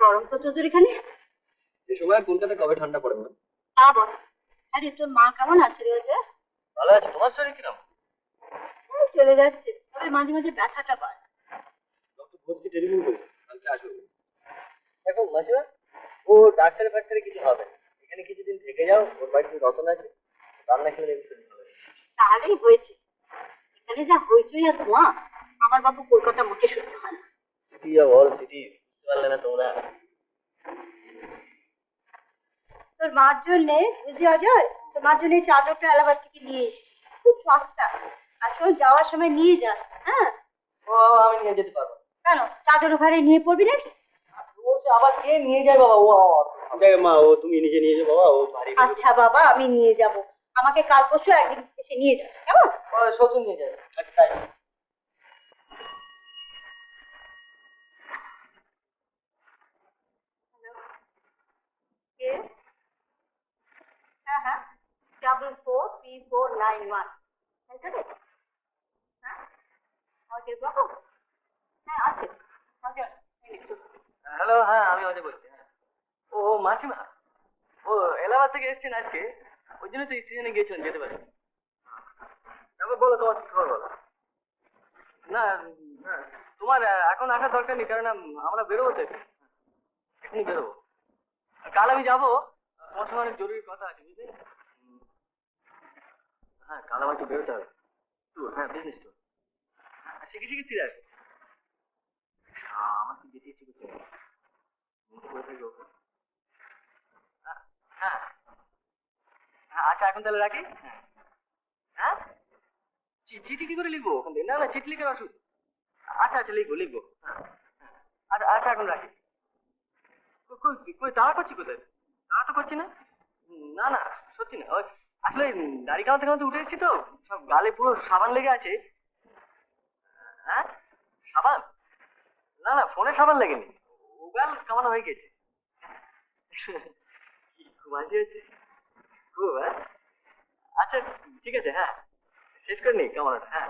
গরম তো তোদের এখানে। এই সময় কলকাতা কবে ঠান্ডা পড়ে না? বল। আরে তোর মা কেমন আছে রে? ওদের ভালো আছে। তোমার শরীর কিরকম? চলে যাচ্ছে, তবে মাঝে মাঝে ব্যথাটা বাড়ে। ডক্টর ঘোষকে টেলিফোন করেছে, কালকে আসবে। দেখো মাসিমা, ও ডাক্তারে ফাক্তারে কিছু হবে না। এখানে কিছুদিন থেকে যাও, ওর বাড়িতে রতন আছে, রান্না খেলে দেখবি শরীর ভালো হবে। তাহলেই হয়েছে। এখানে যা হইচই আর ধোঁয়া, আমার বাবু কলকাতা মুখে শুনতে হয় না। সিটি অফ অল সিটি, বুঝতে পারলে না তোমরা? তোর মার জন্য বুঝি অজয়, তোর মার জন্য এই চাদরটা এলাহাবাদ থেকে নিয়ে এসছি, খুব সস্তা। আসলে যাওয়ার সময় নিয়ে যাস। হ্যাঁ, ও আমি নিয়ে যেতে পারবো। কেন চাদর ওখানে নিয়ে পড়বি নাকি? ও সে আবার কে নিয়ে যায় বাবা? ও দেখ মা, ও তুমি নিজে নিয়ে যাও বাবা, ও ভারী। আচ্ছা বাবা, আমি নিয়ে যাব। আমাকে কাল পরশু একদিন এসে নিয়ে যাস, কেমন? ও সতু নিয়ে যাবে। আচ্ছা তাই। কে? হ্যাঁ হ্যাঁ, 443491। তাই তো রে? হ্যাঁ, অজয় বাবু? হ্যাঁ আছে। অজয়, হ্যালো, হ্যাঁ আমি অজয় বলছি। হ্যাঁ, ও মাসিমা, ও এলাহাবাদ থেকে এসছেন আজকে, ওই জন্য তো স্টেশনে গিয়েছিলেন, যেতে পারেন। তারপর বলো তোমার কি খবর বলো। না না, তোমার এখন আসার দরকার নেই, কারণ আমরা বেরোবো তো এখনই বেরোবো। কাল আমি যাবো, তোমার সঙ্গে অনেক জরুরি কথা আছে বুঝলি। হ্যাঁ কাল আমার একটু বেরোতে হবে, ট্যুর, হ্যাঁ বিজনেস ট্যুর। শিখে শিখে ফিরে আসবো। আমার কি যেতে ইচ্ছে করছে না। হ্যাঁ হ্যাঁ হ্যাঁ, আচ্ছা এখন তাহলে রাখি। হ্যাঁ হ্যাঁ, চিঠি কি করে লিখবো ওখান থেকে? না না, চিঠি লিখার অসুবিধা। আচ্ছা আচ্ছা, লিখবো লিখবো। হ্যাঁ হ্যাঁ, আচ্ছা আচ্ছা এখন রাখি। কই কই তাড়া করছি কোথায়? তাড়া তো করছি না। না না, সত্যি না। ওই আসলে দাড়ি কামাতে কামাতে উঠে এসেছি তো, সব গালে পুরো সাবান লেগে আছে। হ্যাঁ সাবান? না না, ফোনে সাবান লেগেনি, ও গাল কামানো হয়ে গেছে। খুব হাসি হচ্ছে খুব। হ্যাঁ আচ্ছা ঠিক আছে, হ্যাঁ শেষ করে নি কামানোটা। হ্যাঁ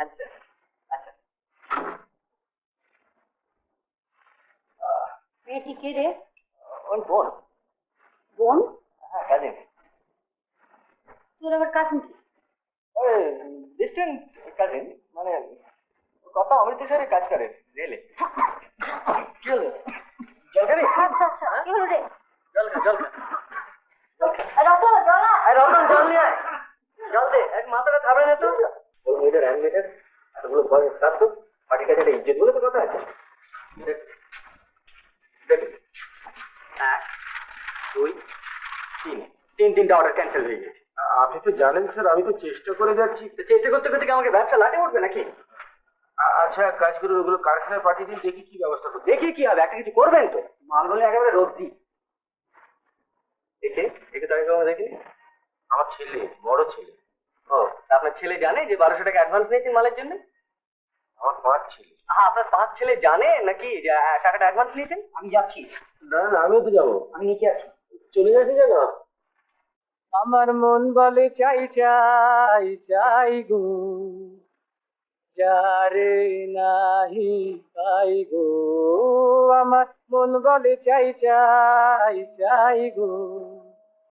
আচ্ছা আচ্ছা। মেয়েটি কে রে? ওই বোন। বোন? হ্যাঁ কাজিন। তোর আবার কাজিন কি? ওই ডিস্টেন্ট কাজিন, মানে কত অমৃতসরে কাজ করে রেলে। কি হলো? জল খাবি? আচ্ছা আচ্ছা, কি হলো রে? জল খা জল খা জল খা। রতন জল আয়। রতন জল নিয়ে আয়, জল দে। এক মাথাটা থামড়ে না তো। ওর মিটার এক মিটার এতগুলো বয়স কাজ তো, পার্টি কাছে ইজ্জত বলে তো কথা আছে। দেখুন, এক দুই তিন, তিনটা অর্ডার ক্যান্সেল হয়ে গেছে। আপনি তো জানেন স্যার, আমি তো চেষ্টা করে যাচ্ছি। তো চেষ্টা করতে করতে কি আমাকে ব্যবসা লাটে উঠবে নাকি? আচ্ছা এক কাজ করে ওগুলো কারখানায় পাঠিয়ে দিন, দেখি কি ব্যবস্থা করতে। দেখি কি হবে, একটা কিছু করবেন তো। মাল হলে একেবারে রোদ্দি। দেখে দেখে তাকে কখনো দেখিনি। আমার ছেলে, বড় ছেলে। ও, তা আপনার ছেলে জানে যে 1200 টাকা অ্যাডভান্স নিয়েছেন মালের জন্য? আমার 5 ছেলে। হ্যাঁ, আপনার 5 ছেলে জানে নাকি যে টাকাটা অ্যাডভান্স নিয়েছেন? আমি যাচ্ছি। না না, আমিও তো যাবো। আমি নিচে আছি। চলে যাচ্ছি জানো। আমার মন বলে চাই চাই চাই গো, যারে নাহি পাই গো। আমার মন বলে চাই চাই চাই গো।